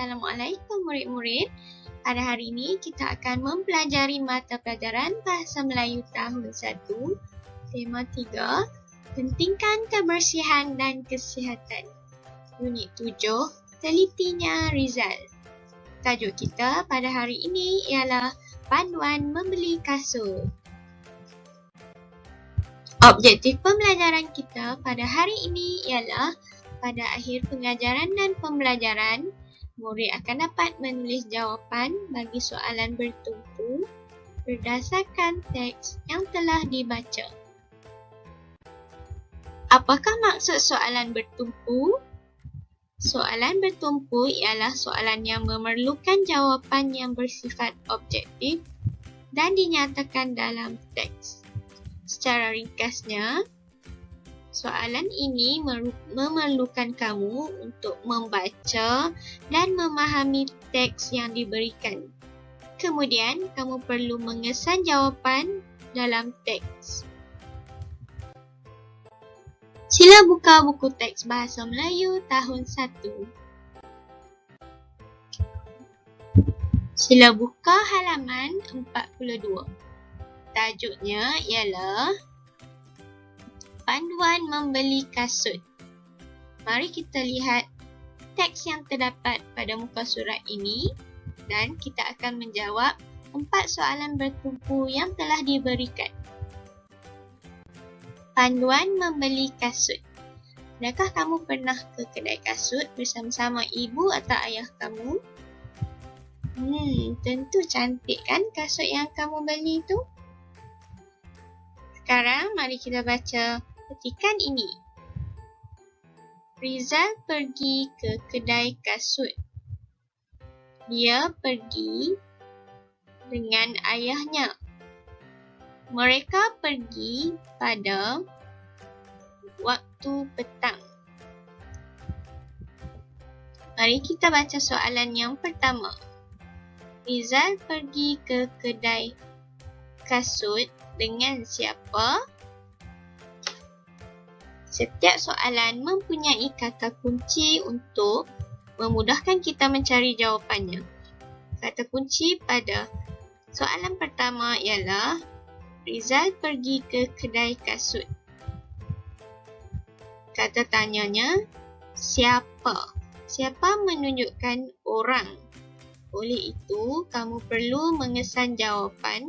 Assalamualaikum murid-murid. Pada hari ini kita akan mempelajari mata pelajaran Bahasa Melayu tahun 1, tema 3, pentingkan kebersihan dan kesihatan. Unit 7, telitinya Rizal. Tajuk kita pada hari ini ialah panduan membeli kasut. Objektif pembelajaran kita pada hari ini ialah pada akhir pengajaran dan pembelajaran, murid akan dapat menulis jawapan bagi soalan bertumpu berdasarkan teks yang telah dibaca. Apakah maksud soalan bertumpu? Soalan bertumpu ialah soalan yang memerlukan jawapan yang bersifat objektif dan dinyatakan dalam teks. Secara ringkasnya, soalan ini memerlukan kamu untuk membaca dan memahami teks yang diberikan. Kemudian, kamu perlu mengesan jawapan dalam teks. Sila buka buku teks Bahasa Melayu tahun 1. Sila buka halaman 42. Tajuknya ialah panduan membeli kasut. Mari kita lihat teks yang terdapat pada muka surat ini dan kita akan menjawab 4 soalan bertumpu yang telah diberikan. Panduan membeli kasut. Adakah kamu pernah ke kedai kasut bersama-sama ibu atau ayah kamu? Tentu cantik kan kasut yang kamu beli tu? Sekarang mari kita baca petikan ini. Rizal pergi ke kedai kasut. Dia pergi dengan ayahnya. Mereka pergi pada waktu petang. Mari kita baca soalan yang pertama. Rizal pergi ke kedai kasut dengan siapa? Setiap soalan mempunyai kata kunci untuk memudahkan kita mencari jawapannya. Kata kunci pada soalan pertama ialah Rizal pergi ke kedai kasut. Kata tanyanya, siapa? Siapa menunjukkan orang. Oleh itu, kamu perlu mengesan jawapan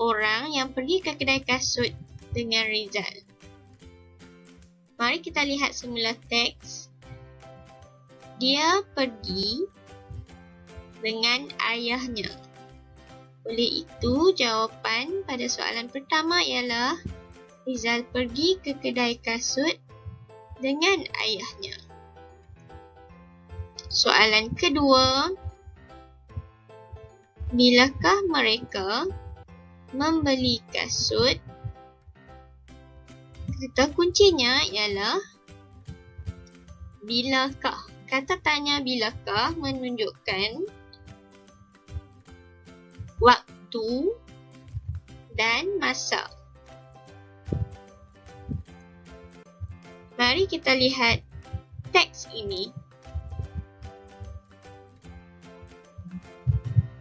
orang yang pergi ke kedai kasut dengan Rizal. Mari kita lihat semula teks. Dia pergi dengan ayahnya. Oleh itu, jawapan pada soalan pertama ialah Rizal pergi ke kedai kasut dengan ayahnya. Soalan kedua, bilakah mereka membeli kasut? Kata kuncinya ialah bilakah. Kata tanya bilakah menunjukkan waktu dan masa. Mari kita lihat teks ini.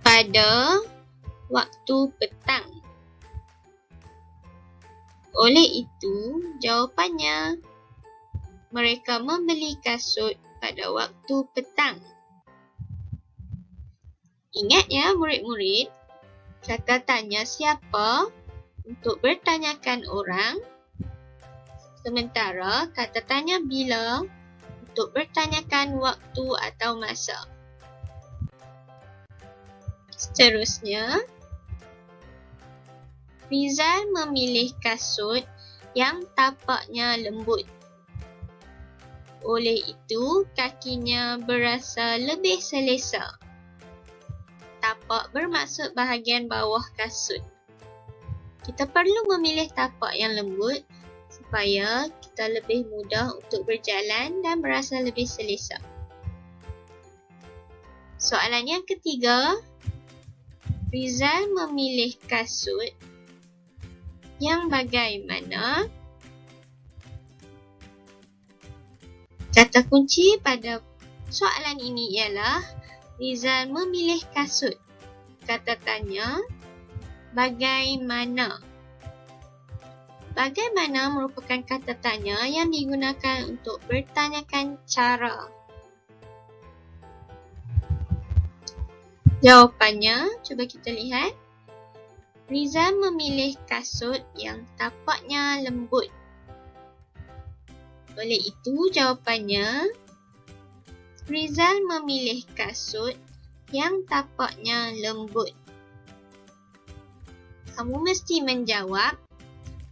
Pada waktu petang. Oleh itu, jawapannya, mereka membeli kasut pada waktu petang. Ingat ya murid-murid, kata tanya siapa untuk bertanyakan orang, sementara kata tanya bila untuk bertanyakan waktu atau masa. Seterusnya, Rizal memilih kasut yang tapaknya lembut. Oleh itu, kakinya berasa lebih selesa. Tapak bermaksud bahagian bawah kasut. Kita perlu memilih tapak yang lembut supaya kita lebih mudah untuk berjalan dan berasa lebih selesa. Soalan yang ketiga, Rizal memilih kasut yang bagaimana? Kata kunci pada Soalan ini ialah Rizal memilih kasut. Kata tanya, bagaimana? Bagaimana merupakan kata tanya yang digunakan untuk bertanyakan cara. Jawapannya, cuba kita lihat. Rizal memilih kasut yang tapaknya lembut. Oleh itu, jawapannya, Rizal memilih kasut yang tapaknya lembut. Kamu mesti menjawab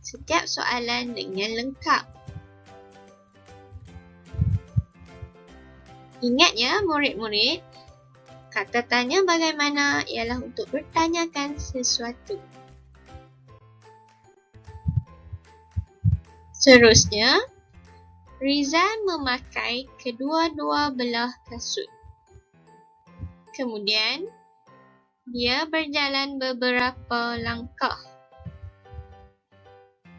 setiap soalan dengan lengkap. Ingat ya murid-murid, kata tanya bagaimana ialah untuk bertanyakan sesuatu. Seterusnya, Rizal memakai kedua-dua belah kasut. Kemudian, dia berjalan beberapa langkah.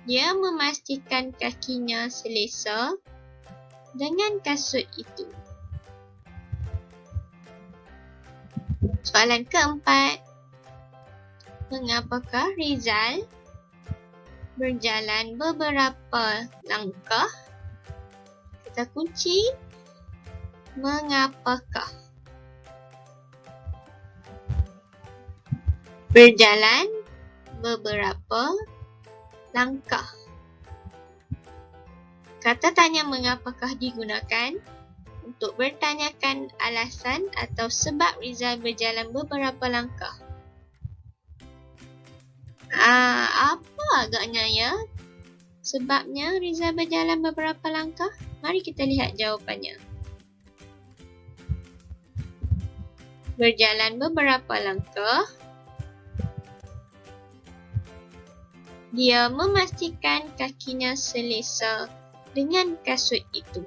Dia memastikan kakinya selesa dengan kasut itu. Soalan keempat, mengapakah Rizal berjalan beberapa langkah? Kata kunci, mengapakah? Berjalan beberapa langkah. Kata tanya mengapakah digunakan untuk bertanyakan alasan atau sebab Rizal berjalan beberapa langkah. Apa agaknya ya sebabnya Rizal berjalan beberapa langkah? Mari kita lihat jawapannya. Berjalan beberapa langkah, dia memastikan kakinya selesa dengan kasut itu.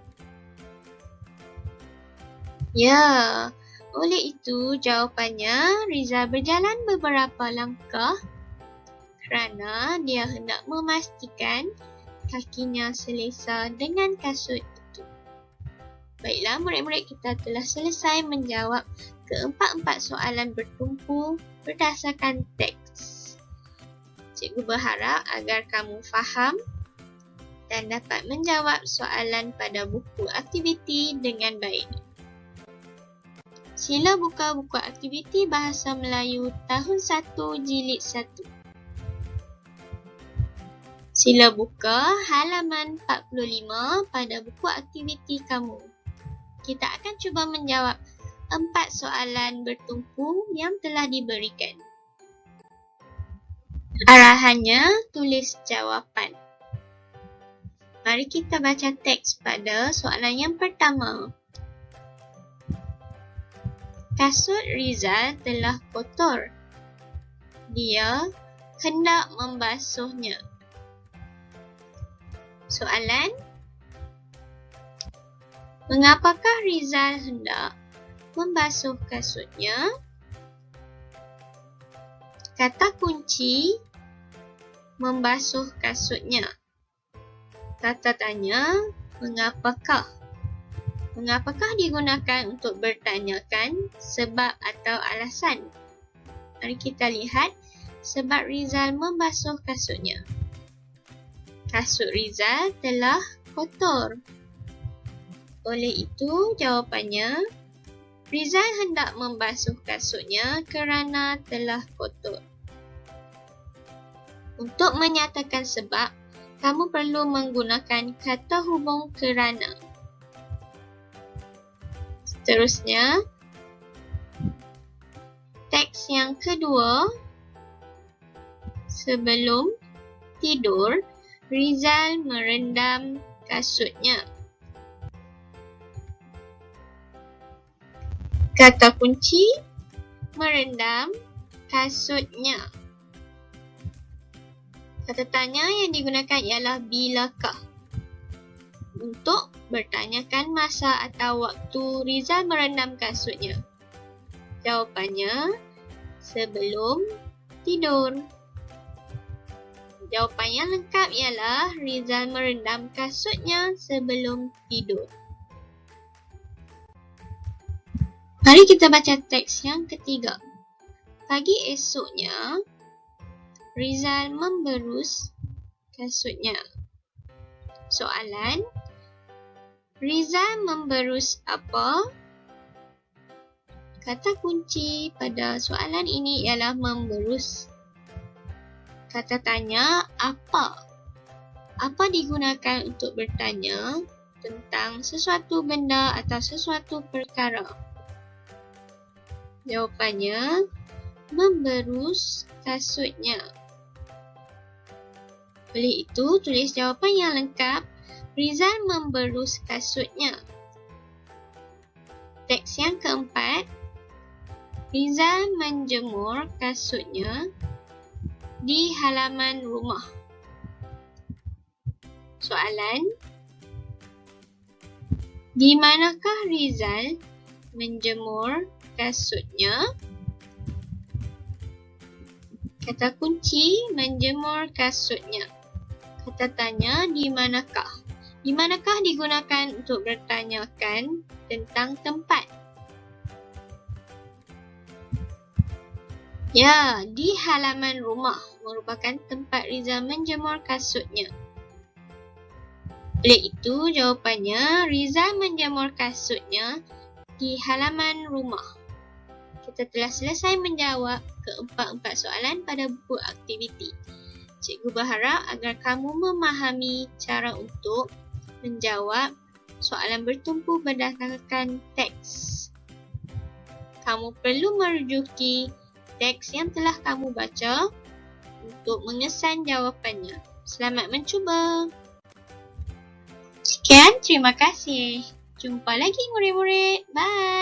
Ya, oleh itu jawapannya Rizal berjalan beberapa langkah kerana dia hendak memastikan kakinya selesa dengan kasut itu. Baiklah murid-murid, kita telah selesai menjawab keempat-empat soalan bertumpu berdasarkan teks. Cikgu berharap agar kamu faham dan dapat menjawab soalan pada buku aktiviti dengan baik. Sila buka buku aktiviti Bahasa Melayu tahun 1 jilid 1. Sila buka halaman 45 pada buku aktiviti kamu. Kita akan cuba menjawab 4 soalan bertumpu yang telah diberikan. Arahannya, tulis jawapan. Mari kita baca teks pada soalan yang pertama. Kasut Rizal telah kotor. Dia hendak membasuhnya. Soalan, mengapakah Rizal hendak membasuh kasutnya? Kata kunci, membasuh kasutnya. Kata tanya, mengapakah? Mengapakah digunakan untuk bertanyakan sebab atau alasan? Mari kita lihat sebab Rizal membasuh kasutnya. Kasut Rizal telah kotor. Oleh itu, jawapannya, Rizal hendak membasuh kasutnya kerana telah kotor. Untuk menyatakan sebab, kamu perlu menggunakan kata hubung kerana. Seterusnya, teks yang kedua, sebelum tidur, Rizal merendam kasutnya. Kata kunci, merendam kasutnya. Kata tanya yang digunakan ialah bilakah. Untuk bertanyakan masa atau waktu Rizal merendam kasutnya. Jawapannya, sebelum tidur. Jawapan yang lengkap ialah Rizal merendam kasutnya sebelum tidur. Mari kita baca teks yang ketiga. Pagi esoknya, Rizal memberus kasutnya. Soalan, Rizal memberus apa? Kata kunci pada soalan ini ialah memberus. Kata tanya, apa? Apa digunakan untuk bertanya tentang sesuatu benda atau sesuatu perkara? Jawapannya, memberus kasutnya. Oleh itu, tulis jawapan yang lengkap. Rizal memberus kasutnya. Teks yang keempat, Rizal menjemur kasutnya di halaman rumah. Soalan, di manakah Rizal menjemur kasutnya? Kata kunci, menjemur kasutnya. Kata tanya, di manakah? Di manakah digunakan untuk bertanyakan tentang tempat? Ya, di halaman rumah merupakan tempat Rizal menjemur kasutnya. Oleh itu, jawapannya Rizal menjemur kasutnya di halaman rumah. Kita telah selesai menjawab keempat-empat soalan pada buku aktiviti. Cikgu berharap agar kamu memahami cara untuk menjawab soalan bertumpu berdasarkan teks. Kamu perlu merujuki teks yang telah kamu baca untuk mengesan jawapannya. Selamat mencuba. Sekian, terima kasih. Jumpa lagi murid-murid. Bye.